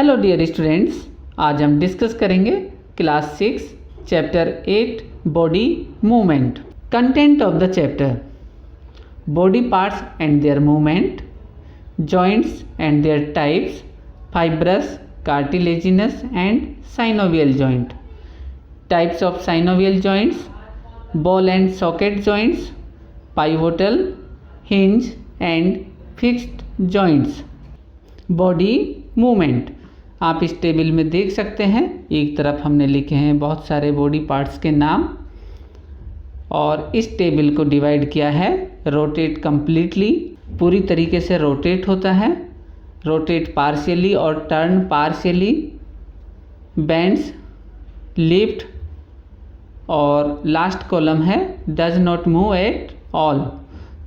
Hello dear students, आज हम discuss करेंगे class 6 chapter 8 body movement. Content of the chapter: body parts and there movement, joints and there types, fibrous, cartilaginous and synovial joint, types of synovial joints, ball and socket joints, pivotal, hinge and fixed joints. Body movement आप इस table में देख सकते हैं। एक तरफ हमने लिखे हैं बहुत सारे बॉडी पार्ट्स के नाम और इस टेबल को डिवाइड किया है रोटेट कंप्लीटली, पूरी तरीके से रोटेट होता है, रोटेट पार्शियली और टर्न पार्शियली, बेंड्स, लिफ्ट और लास्ट कॉलम है does not move at all.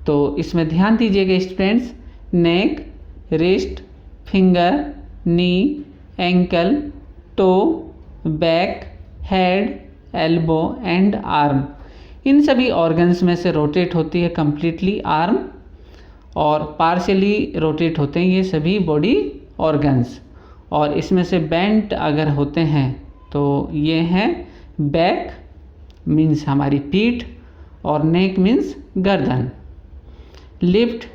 तो इसमें ध्यान दीजिएगा students, neck, wrist, finger, knee, ankle, toe, back, head, elbow and arm, इन सभी ऑर्गन्स में से रोटेट होती है कंप्लीटली आर्म और पार्शियली रोटेट होते हैं ये सभी बॉडी ऑर्गन्स। और इसमें से बेंट अगर होते हैं तो ये हैं बैक मीन्स हमारी पीठ और नेक मीन्स गर्दन। लिफ्ट,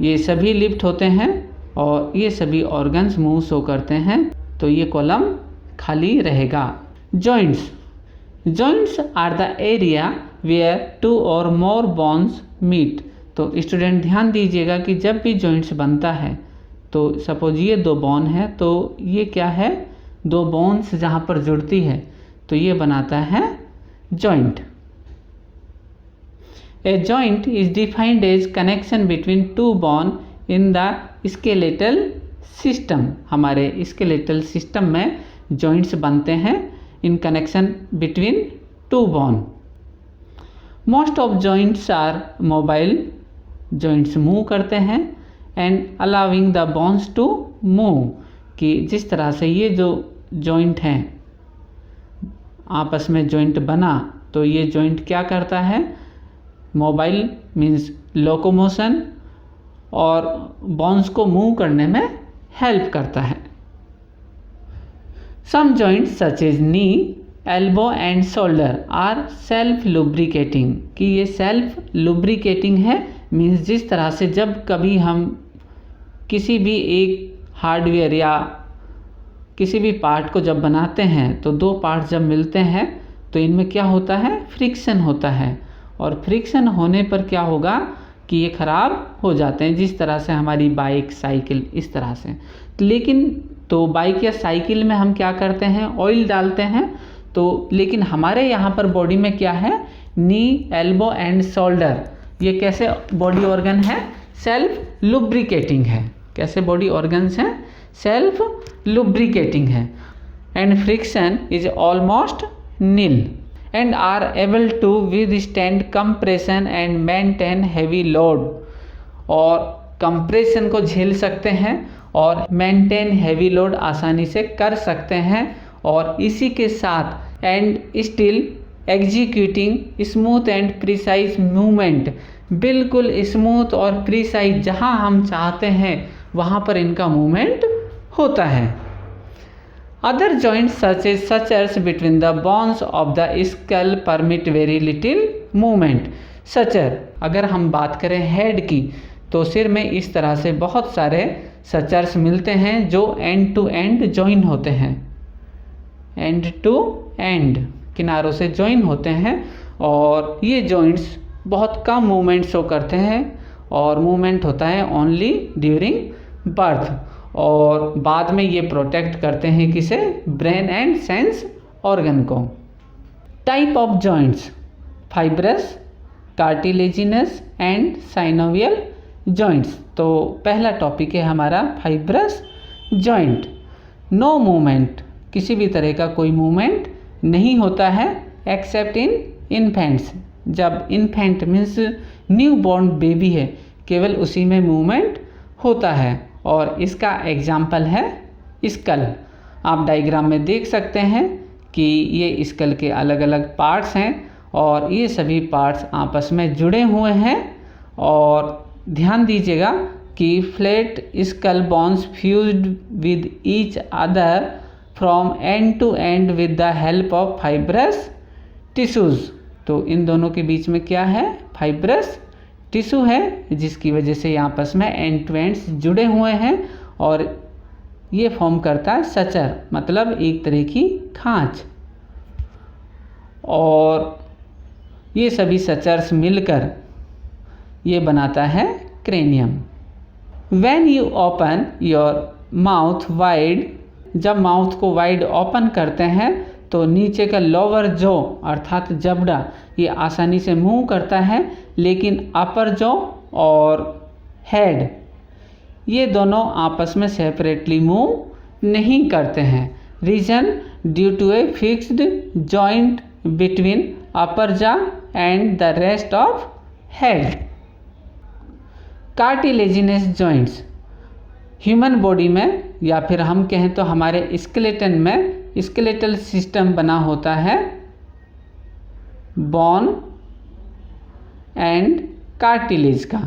ये सभी लिफ्ट होते हैं और ये सभी ऑर्गन्स मूव शो करते हैं, तो ये कॉलम खाली रहेगा। Joints, joints are the area where two or more bones meet. तो स्टूडेंट ध्यान दीजिएगा कि जब भी जॉइंट्स बनता है तो सपोज ये दो बोन है तो ये क्या है, दो बोन्स जहाँ पर जुड़ती है तो ये बनाता है joint. A joint is defined as connection between two bone in the skeletal system. हमारे स्केलेटल सिस्टम में जॉइंट्स बनते हैं in connection between two bone. Most of joints are mobile, joints move करते हैं, and allowing the bones to move, कि जिस तरह से ये जो जॉइंट हैं आपस में जॉइंट बना तो ये जॉइंट क्या करता है, मोबाइल मीन्स लोकोमोशन और बोन्स को मूव करने में हेल्प करता है। Some joints such as knee, elbow and shoulder are self lubricating, कि ये सेल्फ लुब्रिकेटिंग है मीन्स जिस तरह से जब कभी हम किसी भी एक हार्डवेयर या किसी भी पार्ट को जब बनाते हैं तो दो पार्ट जब मिलते हैं तो इनमें क्या होता है, फ्रिक्शन होता है, और फ्रिक्शन होने पर क्या होगा कि ये ख़राब हो जाते हैं, जिस तरह से हमारी बाइक, साइकिल, इस तरह से। लेकिन तो बाइक या साइकिल में हम क्या करते हैं, ऑयल डालते हैं, तो लेकिन हमारे यहाँ पर बॉडी में क्या है, नी, एल्बो एंड शोल्डर, ये कैसे बॉडी ऑर्गन है, सेल्फ लुब्रिकेटिंग है। कैसे बॉडी ऑर्गन्स हैं, सेल्फ लुब्रिकेटिंग है। And friction is almost nil and are able to withstand compression and maintain heavy load, और कंप्रेशन को झेल सकते हैं और मेंटेन हैवी लोड आसानी से कर सकते हैं, और इसी के साथ and still executing smooth and precise movement, बिल्कुल स्मूथ और प्रिसाइज जहां हम चाहते हैं वहां पर इनका मूवमेंट होता है। Other joints such as sutures between the bones of the skull permit very little movement. Sachar, अगर हम बात करें हेड की तो सिर में इस तरह से बहुत सारे सचर्स मिलते हैं जो एंड टू एंड जॉइन होते हैं, एंड टू एंड किनारों से जॉइन होते हैं, और ये जॉइंट्स बहुत कम मूवमेंट शो करते हैं और मूवमेंट होता है ओनली ड्यूरिंग बर्थ, और बाद में ये प्रोटेक्ट करते हैं किसे, ब्रेन एंड सेंस ऑर्गन को। Type of joints: fibrous, cartilaginous and synovial joints. तो पहला टॉपिक है हमारा फाइब्रस जॉइंट। नो मूवमेंट, किसी भी तरह का कोई मूवमेंट नहीं होता है एक्सेप्ट इन इन्फेंट्स, जब infant means new born baby है केवल उसी में मूवमेंट होता है, और इसका एग्जाम्पल है स्कल। आप डायग्राम में देख सकते हैं कि ये स्कल के अलग अलग पार्ट्स हैं और ये सभी पार्ट्स आपस में जुड़े हुए हैं, और ध्यान दीजिएगा कि flat skull bones fused with each other from end to end with the help of fibrous tissues. तो इन दोनों के बीच में क्या है? फाइब्रस टिश्यू है, जिसकी वजह से ये आपस में एंड टू एंड्स जुड़े हुए हैं और ये फॉर्म करता है सचर, मतलब एक तरह की खांच। और ये सभी सचर्स मिलकर ये बनाता है cranium. When you open your mouth wide, जब माउथ को वाइड ओपन करते हैं तो नीचे का लोअर जॉ अर्थात जबड़ा ये आसानी से मूव करता है, लेकिन अपर जॉ और हेड ये दोनों आपस में सेपरेटली मूव नहीं करते हैं। Reason due to a fixed joint between upper jaw and the rest of head. Cartilaginous joints human body में या फिर हम कहें तो हमारे स्केलेटन में स्केलेटल सिस्टम बना होता है बोन एंड कार्टिलेज का।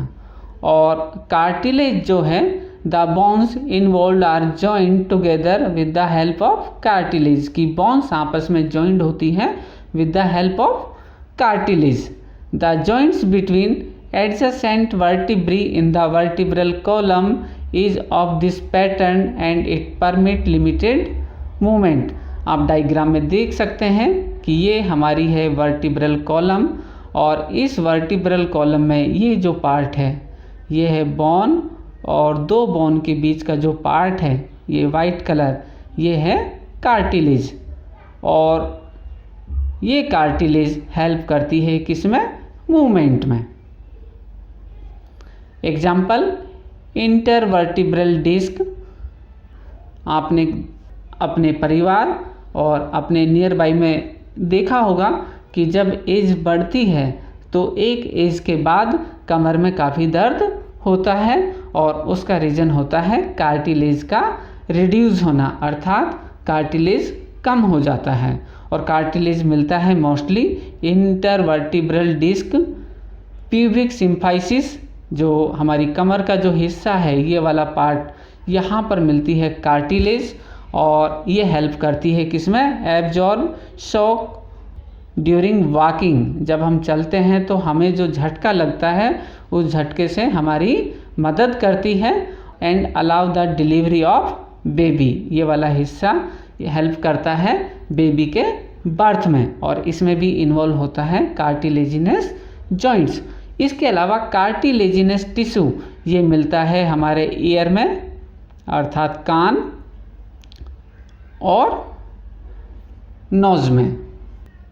और कार्टिलेज जो है the bones involve are joined together with the help of cartilage, की बोन्स आपस में जॉइंड होती हैं with the help of cartilage. The joints between adjacent vertebrae in the vertebral column is of this pattern and it permit limited movement। आप diagram में देख सकते हैं कि ये हमारी है वर्टिब्रल कॉलम, और इस वर्टिब्रल कॉलम में ये जो पार्ट है ये है बोन, और दो बोन के बीच का जो पार्ट है ये वाइट कलर ये है कार्टिलेज। और ये कार्टिलेज हेल्प करती है किसमें? मूवमेंट में। Example intervertebral disc. आपने अपने परिवार और अपने नियर बाई में देखा होगा कि जब एज बढ़ती है तो एक एज के बाद कमर में काफ़ी दर्द होता है, और उसका रीज़न होता है कार्टिलेज का रिड्यूस होना, अर्थात कार्टिलेज कम हो जाता है। और कार्टिलेज मिलता है mostly intervertebral disc, pubic symphysis, जो हमारी कमर का जो हिस्सा है ये वाला पार्ट यहाँ पर मिलती है कार्टिलेज, और ये हेल्प करती है किसमें? Absorb shock during walking. जब हम चलते हैं तो हमें जो झटका लगता है उस झटके से हमारी मदद करती है। And allow the delivery of baby, ये वाला हिस्सा हेल्प करता है बेबी के बर्थ में, और इसमें भी इन्वॉल्व होता है कार्टिलेजिनस जॉइंट्स। इसके अलावा कार्टिलेजिनस टिश्यू ये मिलता है हमारे ईयर में अर्थात कान और नोज में।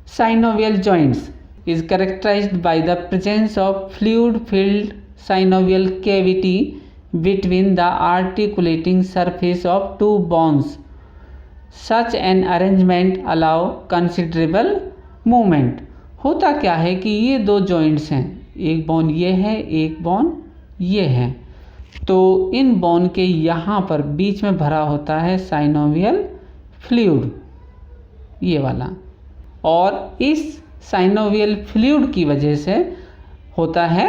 Synovial joints is characterised by the presence of fluid filled synovial cavity between the articulating surface of two bones. Such an arrangement allow considerable movement. होता क्या है कि ये दो जॉइंट्स हैं, एक बोन ये है, एक बोन ये है, तो इन बोन के यहाँ पर बीच में भरा होता है साइनोवियल फ्लूइड ये वाला, और इस साइनोवियल फ्लूइड की वजह से होता है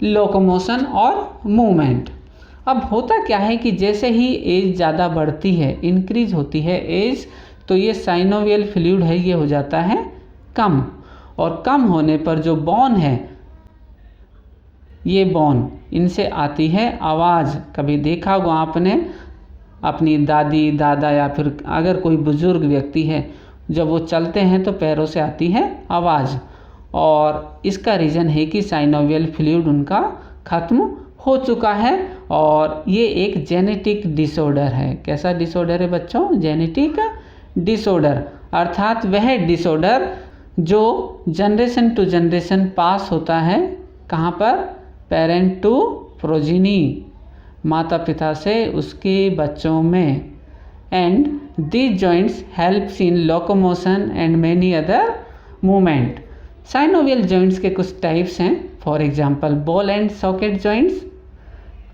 लोकोमोशन और मूवमेंट। अब होता क्या है कि जैसे ही एज ज़्यादा बढ़ती है, इंक्रीज होती है एज, तो ये साइनोवियल फ्लूइड है ये हो जाता है कम, और कम होने पर जो बोन है ये बोन इनसे आती है आवाज़। कभी देखा होगा आपने अपनी दादी दादा या फिर अगर कोई बुज़ुर्ग व्यक्ति है जब वो चलते हैं तो पैरों से आती है आवाज़, और इसका रीज़न है कि साइनोवियल फ्लूइड उनका ख़त्म हो चुका है। और ये एक जेनेटिक डिसऑर्डर है। कैसा डिसऑर्डर है बच्चों? जेनेटिक डिसऑर्डर, अर्थात वह डिसऑर्डर जो जनरेशन टू जनरेशन पास होता है। कहाँ पर? पेरेंट टू प्रोजिनी, माता पिता से उसके बच्चों में। And these joints helps in locomotion and many other movement. Synovial joints के कुछ टाइप्स हैं, for example ball and socket joints,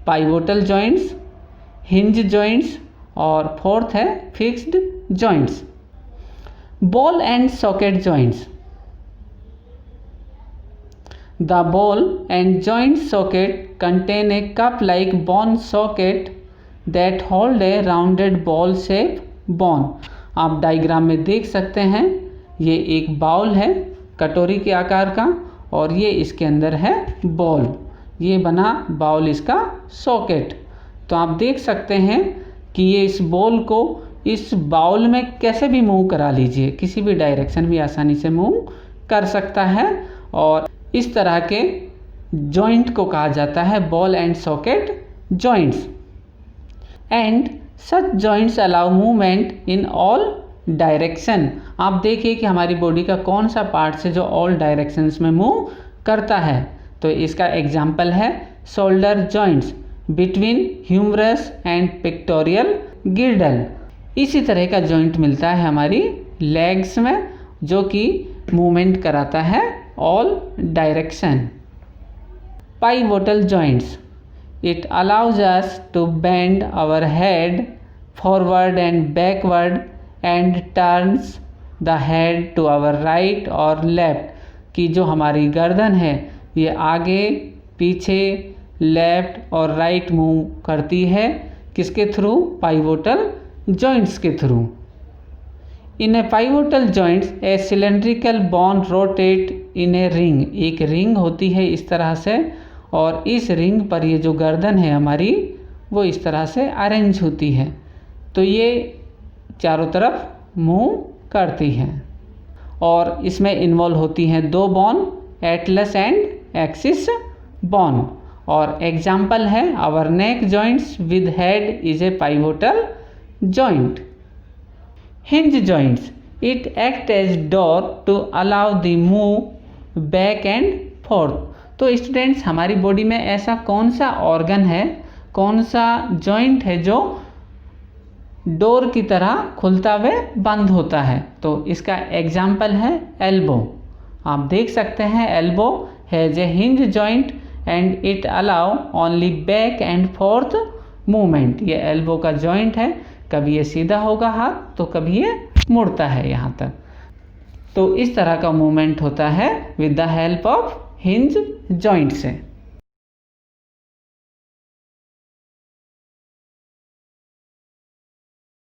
pivotal joints, hinge joints, और फोर्थ है fixed joints. Ball and socket joints, the ball and joint socket contain a cup like bone socket that hold a rounded ball shape bone. आप diagram में देख सकते हैं, ये एक bowl है कटोरी के आकार का और ये इसके अंदर है बॉल, ये बना बाउल इसका सॉकेट। तो आप देख सकते हैं कि ये इस बॉल को इस बाउल में कैसे भी मूव करा लीजिए, किसी भी डायरेक्शन में आसानी से मूव कर सकता है और इस तरह के जॉइंट को कहा जाता है ball and socket joints. And such joints allow movement in all direction. आप देखिए कि हमारी बॉडी का कौन सा पार्ट है जो ऑल डायरेक्शंस में मूव करता है। तो इसका एग्जाम्पल है shoulder joints between humerus and pectoral girdle. इसी तरह का जॉइंट मिलता है हमारी लेग्स में जो कि मूवमेंट कराता है all direction. Pivotal joints, it allows us to bend our head forward and backward and turns the head to our right और लेफ्ट। कि जो हमारी गर्दन है ये आगे पीछे लेफ्ट और राइट मूव करती है, किसके थ्रू? पाइवोटल जॉइंट्स के through. In A pivotal joints A cylindrical bone rotate in a ring. एक रिंग होती है इस तरह से और इस रिंग पर ये जो गर्दन है हमारी वो इस तरह से अरेंज होती है, तो ये चारों तरफ मूव करती है और इसमें इन्वॉल्व होती हैं दो bone, atlas and axis bone. और एग्जाम्पल है our neck joints with head is a pivotal joint. Hinge joints, it act as door to allow the move back and forth. तो स्टूडेंट्स हमारी बॉडी में ऐसा कौन सा ऑर्गन है, कौन सा जॉइंट है जो डोर की तरह खुलता व बंद होता है? तो इसका एग्जाम्पल है एल्बो। आप देख सकते हैं elbow has a hinge joint and it allow only back and fourth movement. ये एल्बो का जॉइंट है, कभी ये सीधा होगा हाथ तो कभी ये मुड़ता है यहाँ तक। तो इस तरह का मूवमेंट होता है with the help of hinge joint से।